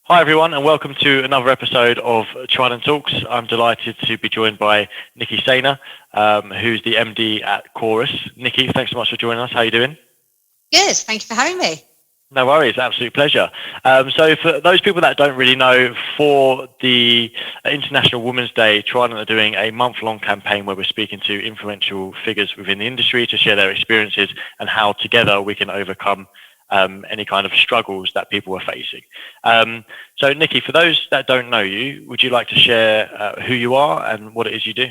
Hi everyone, and welcome to another episode of Trident Talks. I'm delighted to be joined by Nicola Saner, who's the MD at Chorus. Nikki, thanks so much for joining us. How are you doing? Good, thank you for having me. No worries, absolute pleasure. So for those people that don't really know, for the International Women's Day, Trident are doing a month-long campaign where we're speaking to influential figures within the industry to share their experiences and how together we can overcome any kind of struggles that people are facing. So Nikki, for those that don't know you, would you like to share who you are and what it is you do?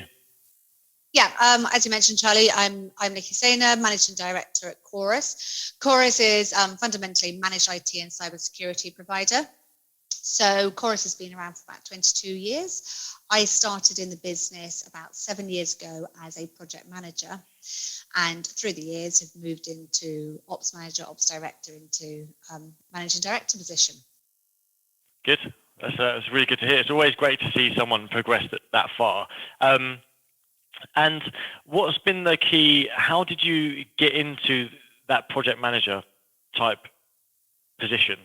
Yeah, as you mentioned, Charlie, I'm Nicola Saner, Managing Director at Chorus. Chorus is fundamentally managed IT and cybersecurity provider. So Chorus has been around for about 22 years. I started in the business about 7 years ago as a project manager, and through the years have moved into ops manager, ops director, into managing director position. Good. That's really good to hear. It's always great to see someone progress that far. And what's been the key? How did you get into that project manager type position?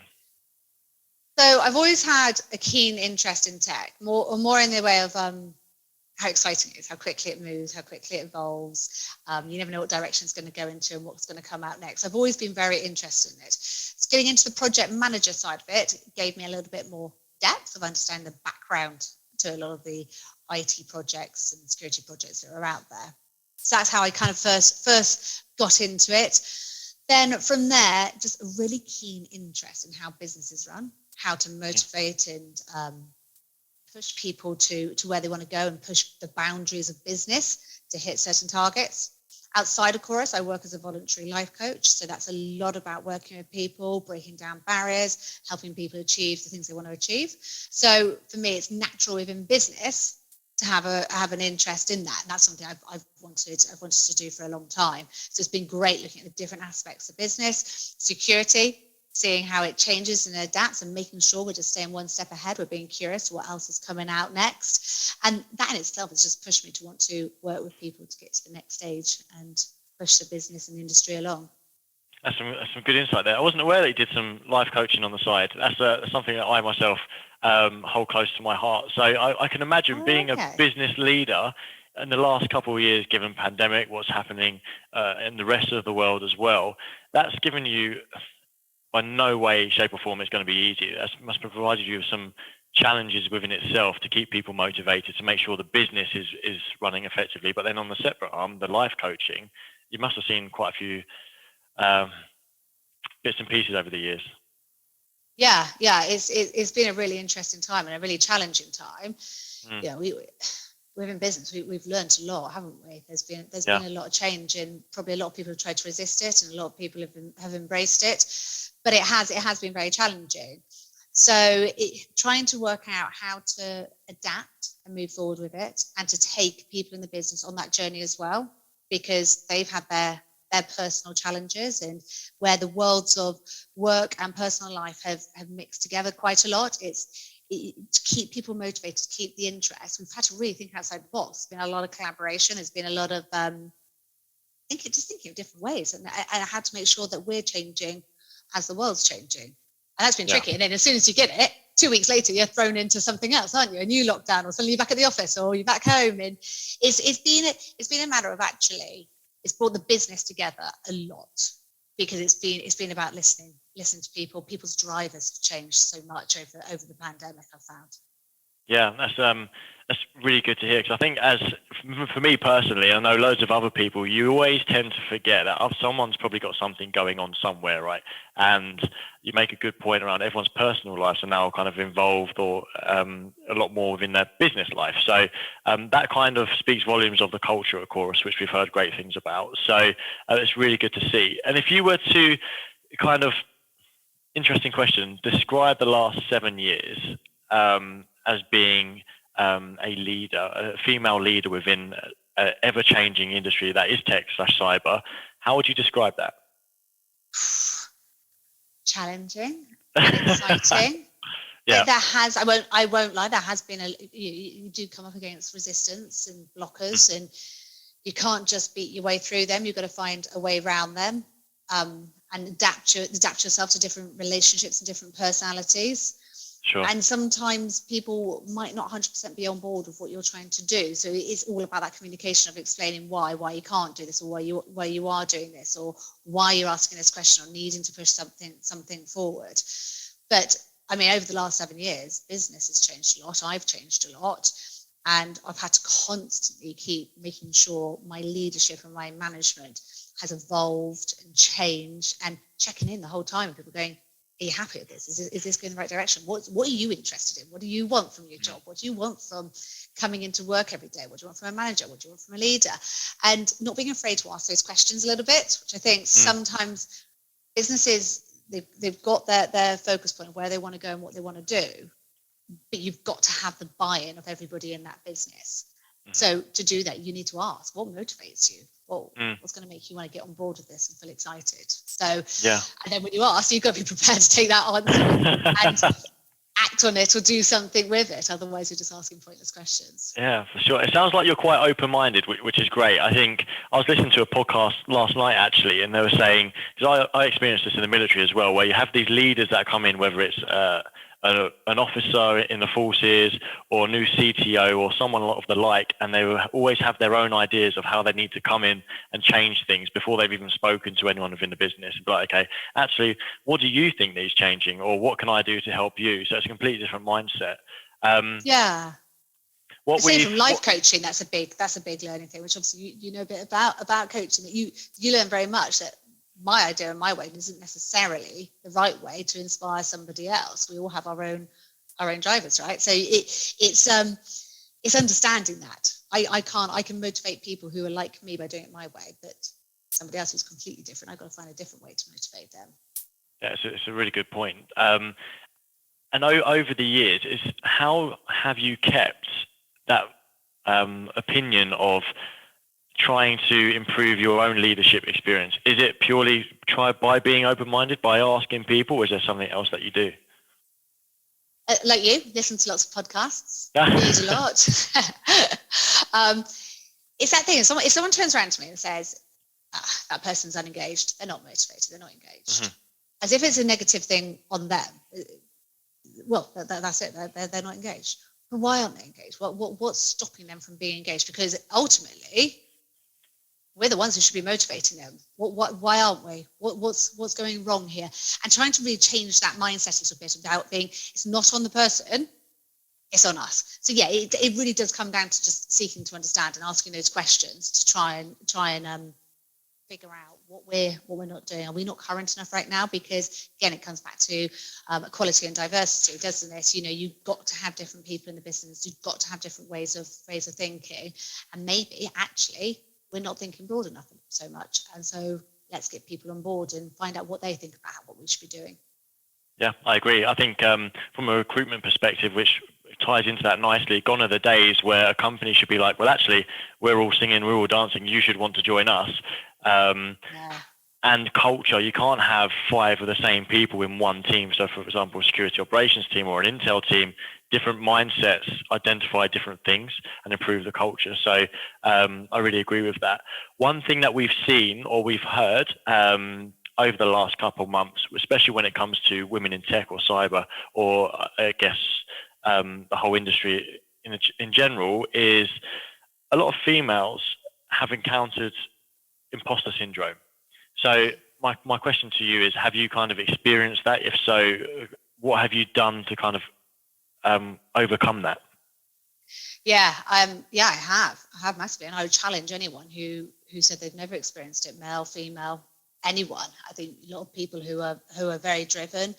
So I've always had a keen interest in tech, more in the way of how exciting it is, how quickly it moves, how quickly it evolves. You never know what direction it's going to go into and what's going to come out next. I've always been very interested in it. So getting into the project manager side of it gave me a little bit more depth of understanding the background to a lot of the IT projects and security projects that are out there. So that's how I kind of first got into it. Then from there, just a really keen interest in how businesses run, how to motivate and push people to where they want to go and push the boundaries of business to hit certain targets. Outside of Chorus, I work as a voluntary life coach. So that's a lot about working with people, breaking down barriers, helping people achieve the things they want to achieve. So for me, it's natural within business to have an interest in that. And that's something I've wanted to do for a long time. So it's been great looking at the different aspects of business, security, seeing how it changes and adapts and making sure we're just staying one step ahead. We're being curious to what else is coming out next. And that in itself has just pushed me to want to work with people to get to the next stage and push the business and the industry along. That's some good insight there. I wasn't aware that you did some life coaching on the side. That's something that I myself hold close to my heart. So I can imagine being a business leader in the last couple of years, given pandemic, what's happening in the rest of the world as well, that's given you, by no way, shape or form, it's going to be easy. That must have provided you with some challenges within itself to keep people motivated, to make sure the business is running effectively. But then on the separate arm, the life coaching, you must have seen quite a few bits and pieces over the years. Yeah, it's been a really interesting time and a really challenging time. Yeah, within business, we've learned a lot, haven't we? There's been a lot of change, and probably a lot of people have tried to resist it, and a lot of people have embraced it, but it has been very challenging. So trying to work out how to adapt and move forward with it, and to take people in the business on that journey as well, because they've had their personal challenges, and where the worlds of work and personal life have mixed together quite a lot. To keep people motivated, to keep the interest, we've had to really think outside the box. There's been a lot of collaboration. There's been a lot of thinking of different ways, and I had to make sure that we're changing as the world's changing, and that's been tricky. And then as soon as you get it, 2 weeks later, you're thrown into something else, aren't you? A new lockdown, or suddenly you're back at the office, or you're back home, and it's been a matter of actually. It's brought the business together a lot, because it's been about listening to people. People's drivers have changed so much over the pandemic, I've found. Yeah, that's really good to hear, because I think, for me personally, I know loads of other people, you always tend to forget that someone's probably got something going on somewhere, right? And you make a good point around everyone's personal lives are now kind of involved, or a lot more within their business life. So that kind of speaks volumes of the culture, of course, which we've heard great things about. So it's really good to see. And if you were to kind of, interesting question, describe the last 7 years as being a leader, a female leader within an ever-changing industry that is tech/cyber, how would you describe that? Challenging and exciting. Yeah. I won't lie, there has been you do come up against resistance and blockers, and you can't just beat your way through them. You've got to find a way around them, and adapt yourself to different relationships and different personalities. Sure. And sometimes people might not 100% be on board with what you're trying to do. So it's all about that communication of explaining why you can't do this, or why you are doing this, or why you're asking this question, or needing to push something forward. But I mean, over the last 7 years, business has changed a lot. I've changed a lot. And I've had to constantly keep making sure my leadership and my management has evolved and changed, and checking in the whole time. People going, are you happy with this? Is this going in the right direction? What are you interested in? What do you want from your job? What do you want from coming into work every day? What do you want from a manager? What do you want from a leader? And not being afraid to ask those questions a little bit, which I think sometimes businesses, they've got their focus point of where they want to go and what they want to do, but you've got to have the buy-in of everybody in that business. So to do that, you need to ask, what motivates you? What's going to make you want to get on board with this and feel excited? So, and then when you ask, you've got to be prepared to take that answer and act on it or do something with it. Otherwise, you're just asking pointless questions. Yeah, for sure. It sounds like you're quite open-minded, which is great. I think I was listening to a podcast last night, actually, and they were saying, because I experienced this in the military as well, where you have these leaders that come in, whether it's an officer in the forces or a new CTO or someone of the like, and they will always have their own ideas of how they need to come in and change things before they've even spoken to anyone within the business. And be like, okay, actually, what do you think needs changing, or what can I do to help you? So it's a completely different mindset. From life coaching, that's a big learning thing, which obviously you know a bit about coaching, that you learn very much that my idea and my way isn't necessarily the right way to inspire somebody else. We all have our own drivers, right? So it's understanding that I can motivate people who are like me by doing it my way, but somebody else who's completely different, I've got to find a different way to motivate them. Yeah, it's a really good point. And over the years, how have you kept that opinion of trying to improve your own leadership experience? Is it purely by being open-minded, by asking people, or is there something else that you do? Like you, listen to lots of podcasts, read a lot. It's that thing. If someone turns around to me and says, that person's unengaged, they're not motivated, they're not engaged, as if it's a negative thing on them. Well, that's it. They're not engaged. But why aren't they engaged? What's stopping them from being engaged? Because ultimately, we're the ones who should be motivating them. Why aren't we? What's going wrong here? And trying to really change that mindset a little bit without being, it's not on the person, it's on us. So yeah, it really does come down to just seeking to understand and asking those questions to try and figure out what we're not doing. Are we not current enough right now? Because again, it comes back to equality and diversity, doesn't it? You know, you've got to have different people in the business. You've got to have different ways of thinking, and maybe actually we're not thinking broad enough so much. And so let's get people on board and find out what they think about what we should be doing. Yeah, I agree. I think from a recruitment perspective, which ties into that nicely, gone are the days where a company should be like, well, actually, we're all singing, we're all dancing, you should want to join us. And culture, you can't have 5 of the same people in one team. So, for example, a security operations team or an intel team, different mindsets identify different things and improve the culture. So I really agree with that. One thing that we've seen or we've heard over the last couple of months, especially when it comes to women in tech or cyber, or I guess the whole industry in general, is a lot of females have encountered imposter syndrome. So my question to you is, have you kind of experienced that? If so, what have you done to kind of overcome that? Yeah, I have massively, and I would challenge anyone who said they've never experienced it, male, female, anyone. I think a lot of people who are very driven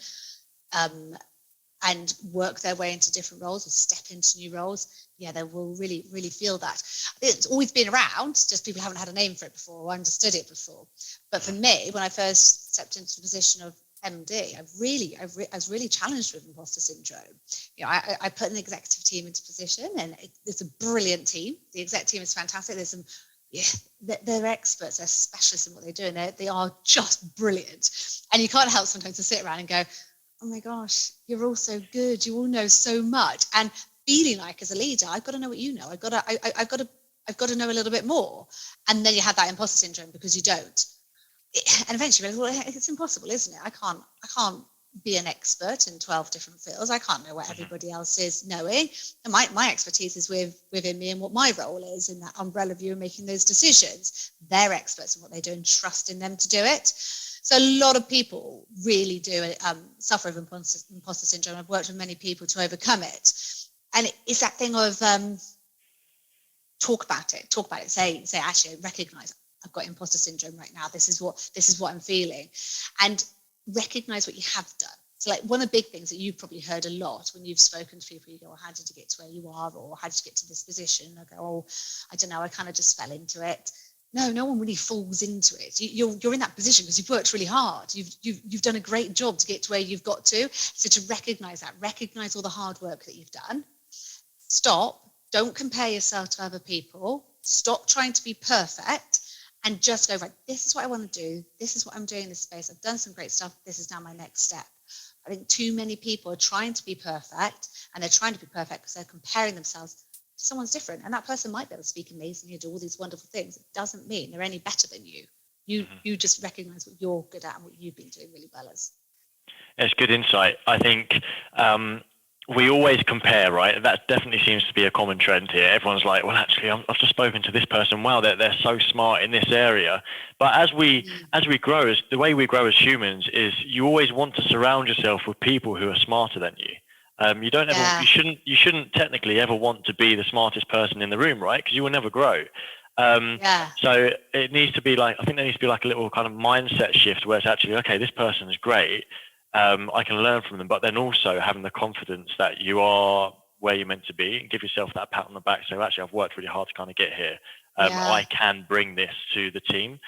and work their way into different roles or step into new roles, yeah, they will really, really feel that. I think it's always been around, just people haven't had a name for it before or understood it before. But for me, when I first stepped into the position of MD, I was really challenged with imposter syndrome. You know, I put an executive team into position, and it's a brilliant team. The exec team is fantastic. There's some, they're experts, they're specialists in what they do, and they are just brilliant. And you can't help sometimes to sit around and go, oh my gosh, you're all so good. You all know so much. And feeling like as a leader, I've got to know what you know. I've got to know a little bit more. And then you have that imposter syndrome because you don't. And eventually, well, it's impossible, isn't it? I can't be an expert in 12 different fields. I can't know what everybody else is knowing. And my expertise is within me and what my role is in that umbrella view and making those decisions. They're experts in what they do and trusting them to do it. So a lot of people really do suffer of imposter syndrome. I've worked with many people to overcome it. And it's that thing of talk about it, say actually recognize I've got imposter syndrome right now. This is what I'm feeling. And recognize what you have done. So like one of the big things that you've probably heard a lot when you've spoken to people, you go, well, how did you get to where you are? Or how did you get to this position? I go, oh, I don't know, I kind of just fell into it. No one really falls into it. You're in that position because you've worked really hard. You've done a great job to get to where you've got to. So to recognize all the hard work that you've done. Stop. Don't compare yourself to other people. Stop trying to be perfect and just go, right, this is what I want to do. This is what I'm doing in this space. I've done some great stuff. This is now my next step. I think too many people are trying to be perfect, and they're trying to be perfect because they're comparing themselves to someone's different. And that person might be able to speak amazingly and do all these wonderful things. It doesn't mean they're any better than you. You just recognize what you're good at and what you've been doing really well as. It's good insight. I think we always compare, right? That definitely seems to be a common trend here. Everyone's like, well, actually, I've just spoken to this person. Wow, they're so smart in this area. But as we grow, the way we grow as humans is you always want to surround yourself with people who are smarter than you. You shouldn't technically ever want to be the smartest person in the room, right? Because you will never grow. So it needs to be like, I think there needs to be like a little kind of mindset shift where it's actually, okay, this person is great. I can learn from them, but then also having the confidence that you are where you're meant to be and give yourself that pat on the back. So actually, I've worked really hard to kind of get here. I can bring this to the team.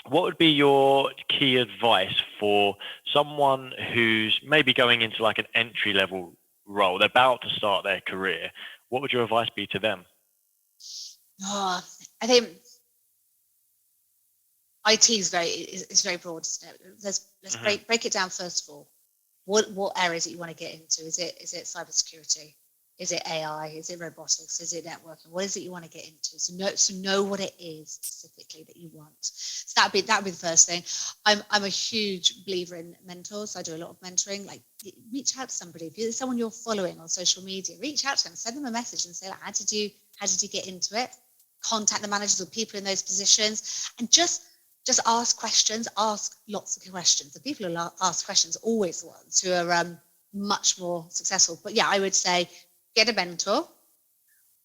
What would be your key advice for someone who's maybe going into like an entry level role? They're about to start their career. What would your advice be to them? I think IT is very broad. Let's break it down first of all. What areas that you want to get into? Is it cybersecurity? Is it AI? Is it robotics? Is it networking? What is it you want to get into? So know what it is specifically that you want. So that'd be the first thing. I'm a huge believer in mentors. I do a lot of mentoring. Like reach out to somebody. If there's someone you're following on social media, reach out to them, send them a message and say, like, how did you get into it? Contact the managers or people in those positions and just ask questions, ask lots of questions. The people who ask questions are always the ones who are much more successful. But yeah, I would say get a mentor,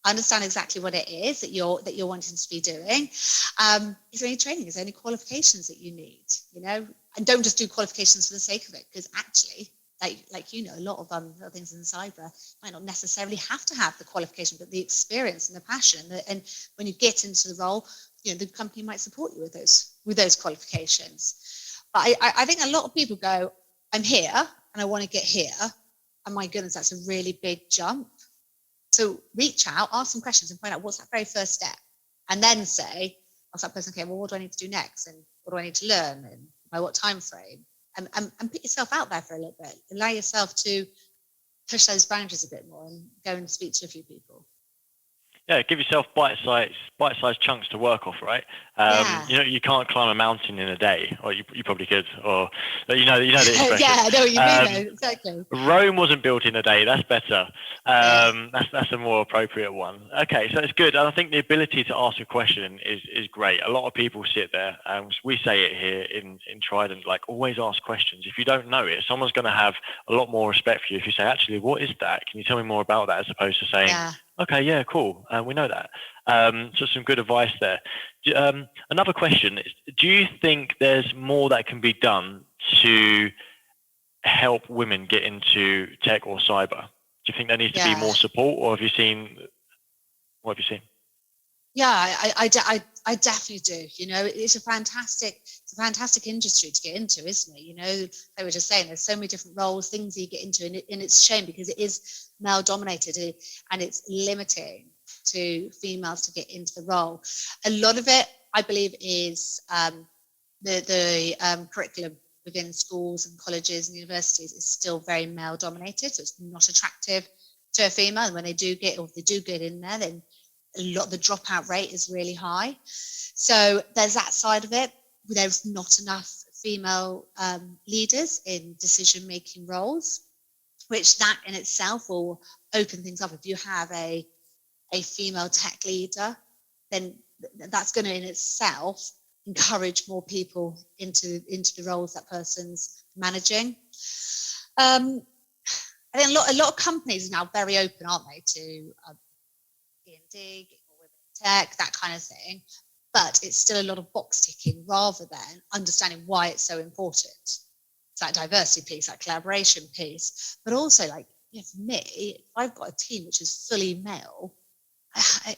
understand exactly what it is that you're wanting to be doing. Is there any training? Is there any qualifications that you need? And don't just do qualifications for the sake of it, because actually, like a lot of things in cyber might not necessarily have to have the qualification, but the experience and the passion. And when you get into the role, the company might support you with those qualifications. But I think a lot of people go, I'm here and I want to get here. And my goodness, that's a really big jump. So reach out, ask some questions and find out what's that very first step. And then say, ask that person, okay, well, what do I need to do next? And what do I need to learn? And by what time frame? And put yourself out there for a little bit. Allow yourself to push those boundaries a bit more and go and speak to a few people. Yeah, give yourself bite-sized chunks to work off, right? You can't climb a mountain in a day, or you probably could, or the expression. Yeah, I know what you mean, though. Exactly. Rome wasn't built in a day. That's better. That's a more appropriate one. Okay, so it's good. And I think the ability to ask a question is great. A lot of people sit there, and we say it here in Trident, like always ask questions. If you don't know it, someone's going to have a lot more respect for you if you say, actually, what is that? Can you tell me more about that? As opposed to saying, okay, yeah, cool. We know that. So some good advice there. Another question is, do you think there's more that can be done to help women get into tech or cyber? Do you think there needs to be more support, or what have you seen? Yeah, I definitely do. It's a fantastic industry to get into, isn't it? They were just saying there's so many different roles, things that you get into, and it's a shame because it is male dominated and it's limiting to females to get into the role. A lot of it, I believe, is the curriculum within schools and colleges and universities is still very male dominated, so it's not attractive to a female. And when they do get in there, then the dropout rate is really high. So there's that side of it. There's not enough female leaders in decision-making roles, which that in itself will open things up. If you have a female tech leader, then that's going to in itself encourage more people into the roles that person's managing. I think a lot of companies are now very open, aren't they, to D&D, getting more women in tech, that kind of thing. But it's still a lot of box ticking rather than understanding why it's so important. It's that diversity piece, that collaboration piece, but also like, for me, if I've got a team which is fully male,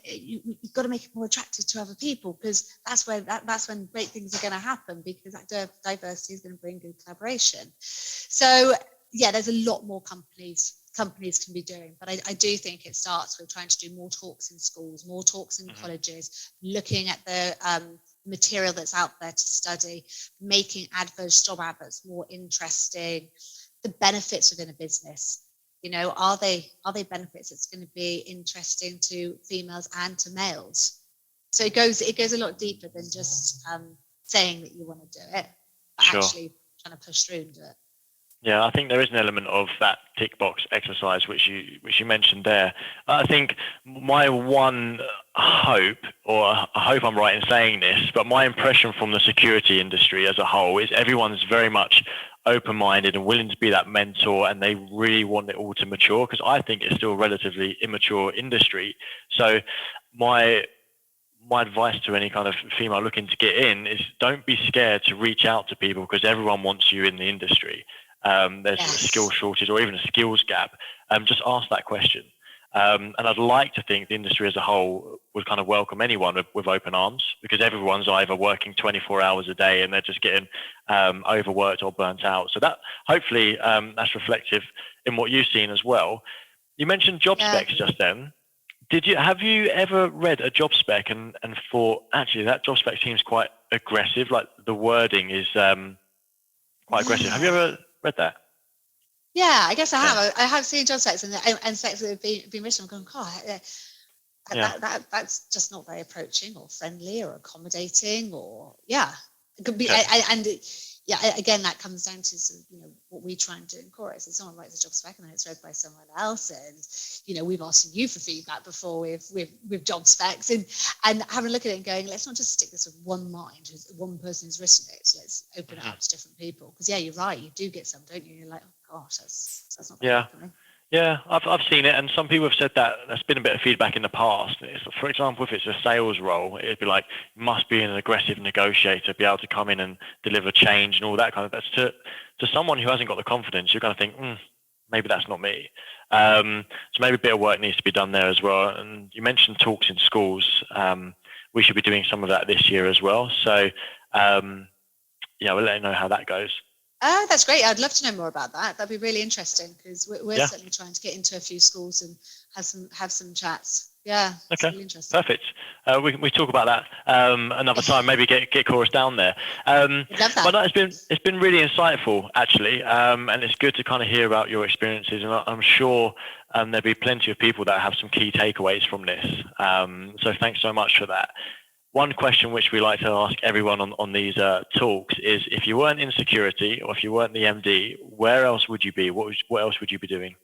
you've got to make it more attractive to other people, because that's when great things are going to happen, because that diversity is going to bring good collaboration. So yeah, there's a lot more companies can be doing, but I do think it starts with trying to do more talks in schools, more talks in colleges, looking at the material that's out there to study, making job adverts more interesting, the benefits within a business. Are they benefits that's going to be interesting to females and to males? So it goes a lot deeper than just saying that you want to do it, but actually trying to push through and do it. Yeah, I think there is an element of that tick box exercise which you mentioned there. I think my one hope, or I hope I'm right in saying this, but my impression from the security industry as a whole is everyone's very much open-minded and willing to be that mentor, and they really want it all to mature, because I think it's still a relatively immature industry. So my advice to any kind of female looking to get in is don't be scared to reach out to people, because everyone wants you in the industry. There's a skill shortage or even a skills gap. Just ask that question. And I'd like to think the industry as a whole would kind of welcome anyone with open arms, because everyone's either working 24 hours a day and they're just getting overworked or burnt out. So that hopefully that's reflective in what you've seen as well. You mentioned job specs just then. Have you ever read a job spec and thought, actually, that job spec seems quite aggressive, like the wording is quite aggressive? Have you ever read that? Yeah, I guess I have. I have seen job specs and specs that have been written. I'm going, God, that's just not very approaching or friendly or accommodating, or it could be. Again, that comes down to sort of, what we try and do in chorus. If someone writes a job spec and then it's read by someone else, and we've asked you for feedback before with job specs, and having a look at it and going, let's not just stick this with one mind, one person who's written it. So let's open it up to different people. Because you're right, you do get some, don't you? You're like, oh gosh, that's not good for me. Yeah, I've seen it, and some people have said that there's been a bit of feedback in the past. For example, if it's a sales role, it'd be like, you must be an aggressive negotiator, be able to come in and deliver change and all that kind of. That's to someone who hasn't got the confidence. You're going to think, maybe that's not me. So maybe a bit of work needs to be done there as well. And you mentioned talks in schools. We should be doing some of that this year as well. So we'll let you know how that goes. Oh, that's great. I'd love to know more about that. That'd be really interesting, because we're certainly trying to get into a few schools and have some chats. Yeah, it's really interesting. Perfect. We talk about that another time. Maybe get Chorus down there. Love that. But no, it's been really insightful, actually, and it's good to kind of hear about your experiences. And I'm sure there'll be plenty of people that have some key takeaways from this. So thanks so much for that. One question which we like to ask everyone on these talks is, if you weren't in security, or if you weren't the MD, where else would you be? What else would you be doing?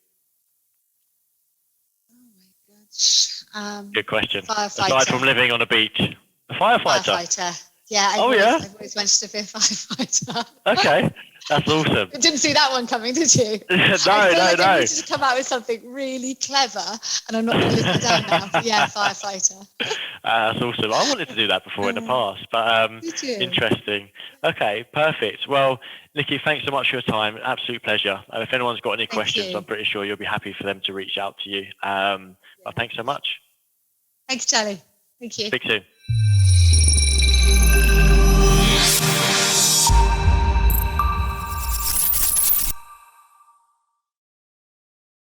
Oh my gosh. Good question. Firefighter. Aside from living on a beach. A firefighter? Firefighter. Yeah. I've always wanted to be a firefighter. Okay. That's awesome. Didn't see that one coming, did you? No. I wanted to come out with something really clever, and I'm not going to live it down now. But yeah, firefighter. That's awesome. I wanted to do that before in the past, but interesting. Okay, perfect. Well, Nikki, thanks so much for your time. Absolute pleasure. If anyone's got any questions, I'm pretty sure you'll be happy for them to reach out to you. But thanks so much. Thanks, Charlie. Thank you. Speak soon.